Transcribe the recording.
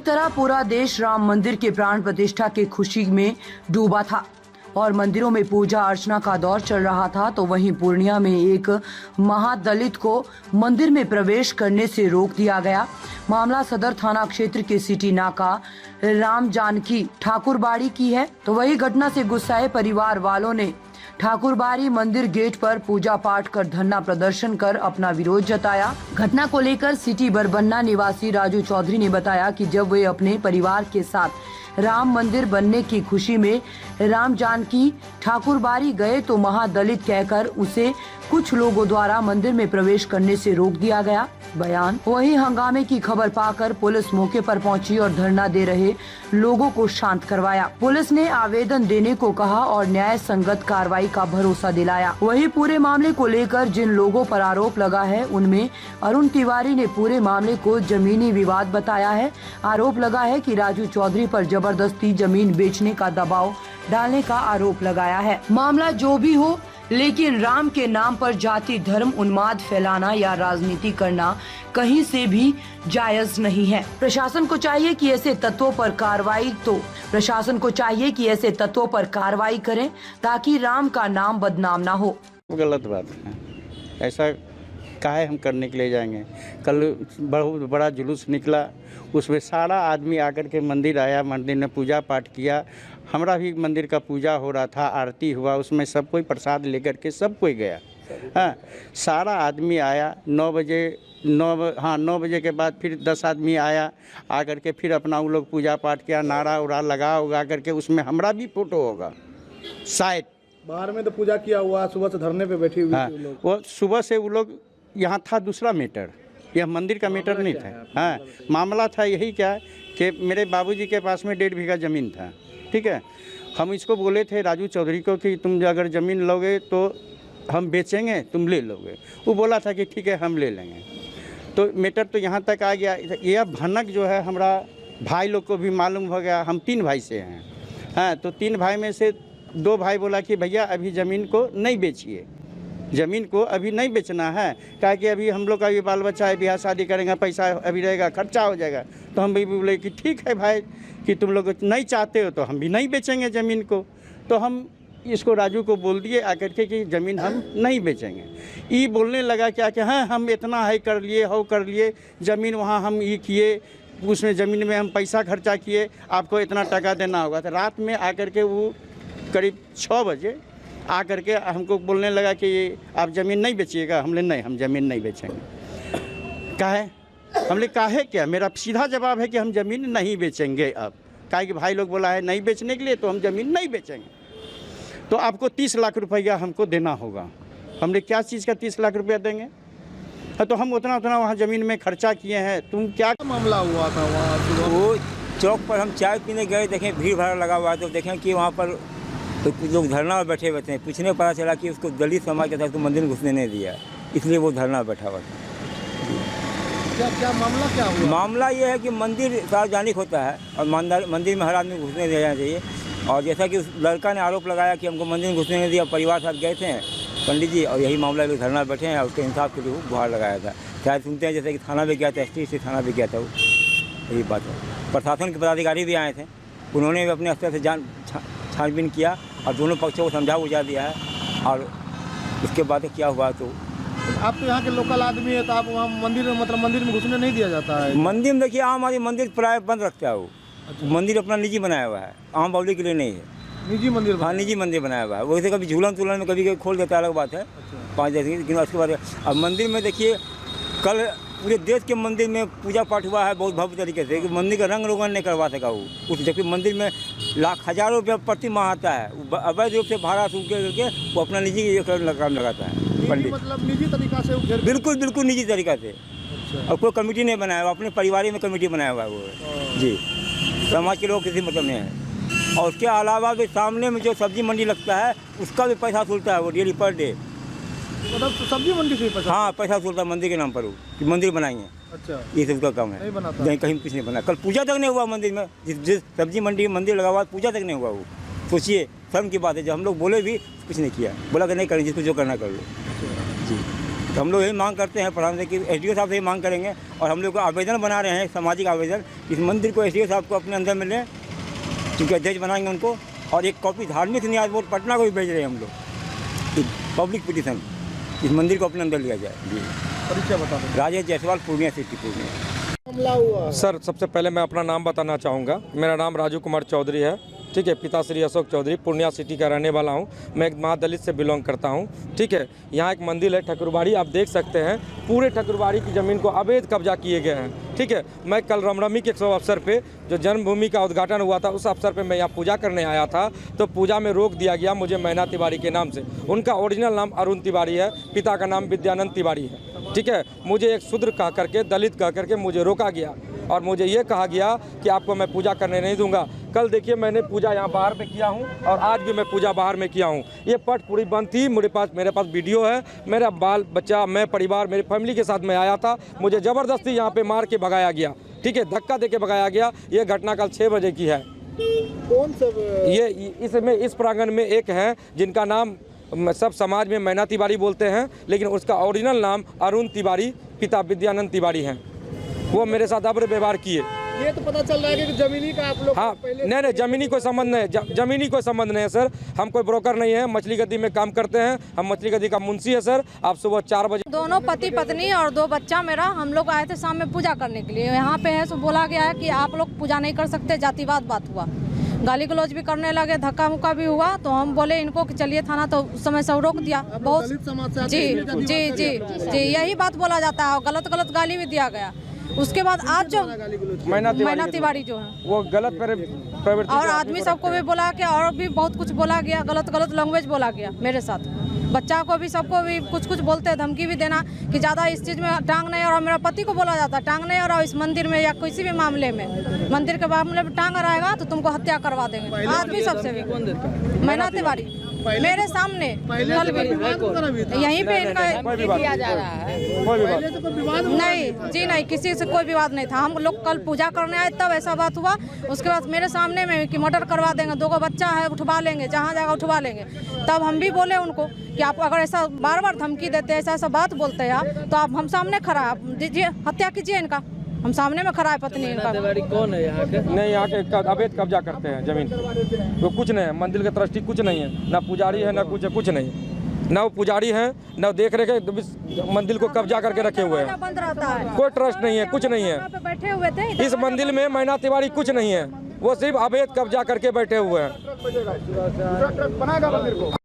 एक तरह पूरा देश राम मंदिर के प्राण प्रतिष्ठा की खुशी में डूबा था और मंदिरों में पूजा अर्चना का दौर चल रहा था, तो वहीं पूर्णिया में एक महादलित को मंदिर में प्रवेश करने से रोक दिया गया। मामला सदर थाना क्षेत्र के सिटी नाका राम जानकी ठाकुरबाड़ी की है। तो वही घटना से गुस्साए परिवार वालों ने ठाकुरबाड़ी मंदिर गेट पर पूजा पाठ कर धरना प्रदर्शन कर अपना विरोध जताया। घटना को लेकर सिटी बरबन्ना निवासी राजू चौधरी ने बताया कि जब वे अपने परिवार के साथ राम मंदिर बनने की खुशी में राम जानकी ठाकुरबाड़ी गए तो महादलित कहकर उसे कुछ लोगों द्वारा मंदिर में प्रवेश करने से रोक दिया गया। बयान वहीं हंगामे की खबर पाकर पुलिस मौके पर पहुंची और धरना दे रहे लोगों को शांत करवाया। पुलिस ने आवेदन देने को कहा और न्याय संगत कार्रवाई का भरोसा दिलाया। वहीं पूरे मामले को लेकर जिन लोगों पर आरोप लगा है उनमें अरुण तिवारी ने पूरे मामले को जमीनी विवाद बताया है। आरोप लगा है कि राजू चौधरी पर जबरदस्ती जमीन बेचने का दबाव डालने का आरोप लगाया है। मामला जो भी हो, लेकिन राम के नाम पर जाति धर्म उन्माद फैलाना या राजनीति करना कहीं से भी जायज नहीं है। प्रशासन को चाहिए कि ऐसे तत्वों पर कार्रवाई करें ताकि राम का नाम बदनाम ना हो। गलत बात है, ऐसा काहे हम करने के लिए जाएंगे। कल बहुत बड़ा जुलूस निकला, उसमें सारा आदमी आकर के मंदिर आया, मंदिर में पूजा पाठ किया। हमारा भी मंदिर का पूजा हो रहा था, आरती हुआ, उसमें सब कोई प्रसाद लेकर के सब कोई गया। हाँ, सारा आदमी आया। 9 बजे के बाद फिर 10 आदमी आया, आकर के फिर अपना वो लोग पूजा पाठ किया, नारा उरा लगा करके उसमें हमारा भी फोटो होगा शायद। बाहर में तो पूजा किया हुआ, सुबह से धरने पे बैठी हुई थी लोग। वो सुबह से वो लोग यहाँ था दूसरा मैटर, यह मंदिर का मैटर नहीं था। हाँ, मामला था यही क्या कि मेरे बाबूजी के पास में 1.5 बीघा ज़मीन था। ठीक है, हम इसको बोले थे राजू चौधरी को कि तुम अगर ज़मीन लोगे तो हम बेचेंगे, तुम ले लोगे। वो बोला था कि ठीक है हम ले लेंगे। तो मैटर तो यहाँ तक आ गया। यह भनक जो है हमारा भाई लोग को भी मालूम हो गया। हम 3 भाई से हैं। हाँ, तो 3 भाई में से 2 भाई बोला कि भैया अभी ज़मीन को नहीं बेचिए, ज़मीन को अभी नहीं बेचना है, क्या कि अभी हम लोग का भी बाल बच्चा है, ब्याह शादी करेंगे, पैसा अभी रहेगा, खर्चा हो जाएगा। तो हम भी बोले कि ठीक है भाई, कि तुम लोग नहीं चाहते हो तो हम भी नहीं बेचेंगे ज़मीन को। तो हम इसको राजू को बोल दिए आकर के कि ज़मीन हम नहीं बेचेंगे। ये बोलने लगा क्या कि हाँ हम इतना है कर लिए, ज़मीन वहाँ हम ये किए, उसमें ज़मीन में हम पैसा खर्चा किए, आपको इतना टका देना होगा। तो रात में आकर के वो करीब 6 बजे आकर के हमको बोलने लगा कि आप ज़मीन नहीं बेचिएगा। हमने नहीं, हम ज़मीन नहीं बेचेंगे। काहे? हमने काहे क्या? मेरा सीधा जवाब है कि हम ज़मीन नहीं बेचेंगे। अब काहे कि भाई लोग बोला है नहीं बेचने के लिए, तो हम ज़मीन नहीं बेचेंगे। तो आपको 30 लाख रुपया हमको देना होगा। हमने क्या चीज़ का 30 लाख रुपया देंगे? तो हम उतना वहाँ ज़मीन में खर्चा किए हैं। तुम क्या मामला हुआ था वहाँ? वो चौक पर हम चाय पीने गए, देखें भीड़ भाड़ लगा हुआ है, तो देखें कि वहाँ पर तो कुछ लोग धरना में बैठे हुए थे। पूछने पता चला कि उसको दलित समाज के तहत तो मंदिर में घुसने नहीं दिया, इसलिए वो धरना बैठा हुआ था। क्या मामला क्या हुआ? मामला ये है कि मंदिर सार्वजनिक होता है और मंदिर में हर आदमी को घुसने देना चाहिए। और जैसा कि उस लड़का ने आरोप लगाया कि हमको मंदिर में घुसने नहीं दिया, परिवार साथ गए थे पंडित जी, और यही मामला लोग धरना बैठे हैं और उसके इंसाफ के लिए गुहार लगाया था। शायद सुनते हैं जैसे कि थाना भी गया था, ST थाना भी गया था। वो यही बात है। प्रशासन के पदाधिकारी भी आए थे, उन्होंने भी अपने स्तर से छानबीन किया और दोनों पक्षों को समझा बुझा दिया है। और उसके बाद क्या हुआ, तो आप तो यहाँ के लोकल आदमी है, तो आप वहाँ मंदिर में घुसने नहीं दिया जाता है? मंदिर में देखिए, आम आदमी मंदिर प्राय बंद रखता है। वो मंदिर अपना निजी बनाया हुआ है, आम पब्लिक के लिए नहीं है। निजी मंदिर? हाँ, निजी मंदिर बनाया हुआ है। वैसे कभी झूलन तुलन में कभी खोल देता है, अलग बात है। 5 दिन, लेकिन उसके बाद अब मंदिर में देखिए, कल पूरे देश के मंदिर में पूजा पाठ हुआ है बहुत भव्य तरीके से, कि मंदिर का रंग रोगन नहीं करवा सका वो उस, जबकि मंदिर में हज़ारों रुपया प्रति माह आता है। अवैध रूप से भाड़ा सूख करके वो अपना निजी काम लगाता है पंडित। मतलब निजी तरीका से? बिल्कुल निजी तरीका से। अच्छा। और कोई कमेटी नहीं बनाया हुआ, अपने परिवार में कमेटी बनाया हुआ है वो जी। समाज के लोग किसी मतलब नहीं है। और उसके अलावा भी सामने में जो सब्जी मंडी लगता है उसका भी पैसा वसूलता है वो डेली पर डे। मतलब सब्जी मंडी से पैसा? हाँ, पैसा वसूलता है मंदिर के नाम पर, वो कि मंदिर बनाएंगे। अच्छा, ये सब का काम है। नहीं, कहीं कुछ नहीं बना। कल पूजा तक नहीं हुआ मंदिर में, जिस सब्जी मंडी मंदिर लगा हुआ पूजा तक नहीं हुआ। वो सोचिए, शर्म की बात है। जब हम लोग बोले भी कुछ नहीं किया, बोला कि नहीं करें, जिसको जो करना कर लो जी। तो हम लोग यही मांग करते हैं प्रधान से कि एसडीओ साहब से ही मांग करेंगे, और हम लोग को आवेदन बना रहे हैं, सामाजिक आवेदन, इस मंदिर को एसडीओ साहब को अपने अंदर में लें, क्योंकि अध्यक्ष बनाएंगे उनको, और एक कॉपी धार्मिक न्यास बोर्ड पटना को भी भेज रहे हैं हम लोग, पब्लिक पिटीशन, इस मंदिर को अपने अंदर लिया जाए। जी, परिचय बता दें। राजेश जायसवाल, पूर्णिया सिटी, पूर्णिया। हमला हुआ सर, सबसे पहले मैं अपना नाम बताना चाहूँगा। मेरा नाम राजू कुमार चौधरी है, ठीक है। पिता श्री अशोक चौधरी, पूर्णिया सिटी का रहने वाला हूँ। मैं एक महादलित से बिलोंग करता हूँ, ठीक है। यहाँ एक मंदिर है ठकुरबाड़ी, आप देख सकते हैं पूरे ठकुरबाड़ी की ज़मीन को अवैध कब्जा किए गए हैं, ठीक है। मैं कल रामनवमी के शुभ अवसर पे जो जन्मभूमि का उद्घाटन हुआ था, उस अवसर पे मैं यहाँ पूजा करने आया था, तो पूजा में रोक दिया गया मुझे मैना तिवारी के नाम से। उनका ओरिजिनल नाम अरुण तिवारी है, पिता का नाम विद्यानंद तिवारी है, ठीक है। मुझे एक शूद्र कह करके, दलित कह करके मुझे रोका गया, और मुझे ये कहा गया कि आपको मैं पूजा करने नहीं दूंगा। कल देखिए मैंने पूजा यहाँ बाहर में किया हूँ, और आज भी मैं पूजा बाहर में किया हूँ। ये पट पूरी बंद थी, मेरे पास वीडियो है, मेरा बाल बच्चा, मैं परिवार, मेरी फैमिली के साथ मैं आया था, मुझे ज़बरदस्ती यहाँ पे मार के भगाया गया, ठीक है, धक्का दे के भगाया गया। ये घटना कल 6 बजे की है। कौन सब ये इसमें इस प्रांगण में एक है जिनका नाम सब समाज में मैना तिवारी बोलते हैं, लेकिन उसका ओरिजिनल नाम अरुण तिवारी, पिता विद्यानंद तिवारी हैं। वो मेरे साथ अभद्र व्यवहार किए। ये तो पता चल रहा है कि जमीनी का आप लोग हाँ, नहीं, जमीनी कोई संबंध नहीं, जमीनी कोई संबंध नहीं है सर। हम कोई ब्रोकर नहीं है, मछली गद्दी में काम करते हैं, हम मछली गद्दी का मुंशी है सर। आप सुबह 4 बजे दोनों पति पत्नी और 2 बच्चा मेरा, हम लोग आए थे शाम में पूजा करने के लिए। यहाँ पे है सो बोला गया है कि आप लोग पूजा नहीं कर सकते, जातिवाद बात हुआ, गाली गलौज भी करने लगे, धक्का मुक्का भी हुआ। तो हम बोले इनको कि चलिए थाना, तो उस समय सब रोक दिया। बहुत जी, यही बात बोला जाता है, गलत गाली भी दिया गया। उसके बाद आज जो मैना तिवारी जो है वो गलत प्रवृत्ति, और आदमी सबको भी बोला कि, और भी बहुत कुछ बोला गया, गलत लैंग्वेज बोला गया मेरे साथ। बच्चा को भी, सबको भी कुछ बोलते, धमकी भी देना कि ज़्यादा इस चीज़ में टांग नहीं, और मेरा पति को बोला जाता टांग नहीं, और इस मंदिर में या किसी भी मामले में, मंदिर के मामले में टांग रहेगा तो तुमको हत्या करवा देंगे। आदमी सबसे भी मैना तिवारी मेरे सामने कल भी यहीं पे इनका किया जा रहा है। नहीं जी, नहीं, किसी से कोई विवाद नहीं था। हम लोग कल पूजा करने आए तब ऐसा बात हुआ। उसके बाद मेरे सामने में कि मर्डर करवा देंगे, 2 बच्चा है, उठवा लेंगे, जहाँ जाएगा उठवा लेंगे। तब हम भी बोले उनको कि आप अगर ऐसा बार धमकी देते हैं, ऐसा बात बोलते हैं, तो आप हम सामने खड़ा, आप दीजिए, हत्या कीजिए इनका, हम सामने में खड़ा है पत्नी इनका। कौन है यहाँ के? नहीं, यहाँ के अवैध कब्जा करते हैं जमीन, वो कुछ नहीं है, मंदिर के ट्रस्टी कुछ नहीं है, ना पुजारी है, ना कुछ नहीं, ना वो पुजारी है, ना देख रेख, मंदिर को कब्जा करके रखे हुए हैं। बंद रहता है, कोई ट्रस्ट नहीं है, कुछ नहीं है। बैठे हुए थे इस मंदिर में मैना तिवारी कुछ नहीं है, वो सिर्फ अवैध कब्जा करके बैठे हुए हैं। बनाएगा मंदिर को।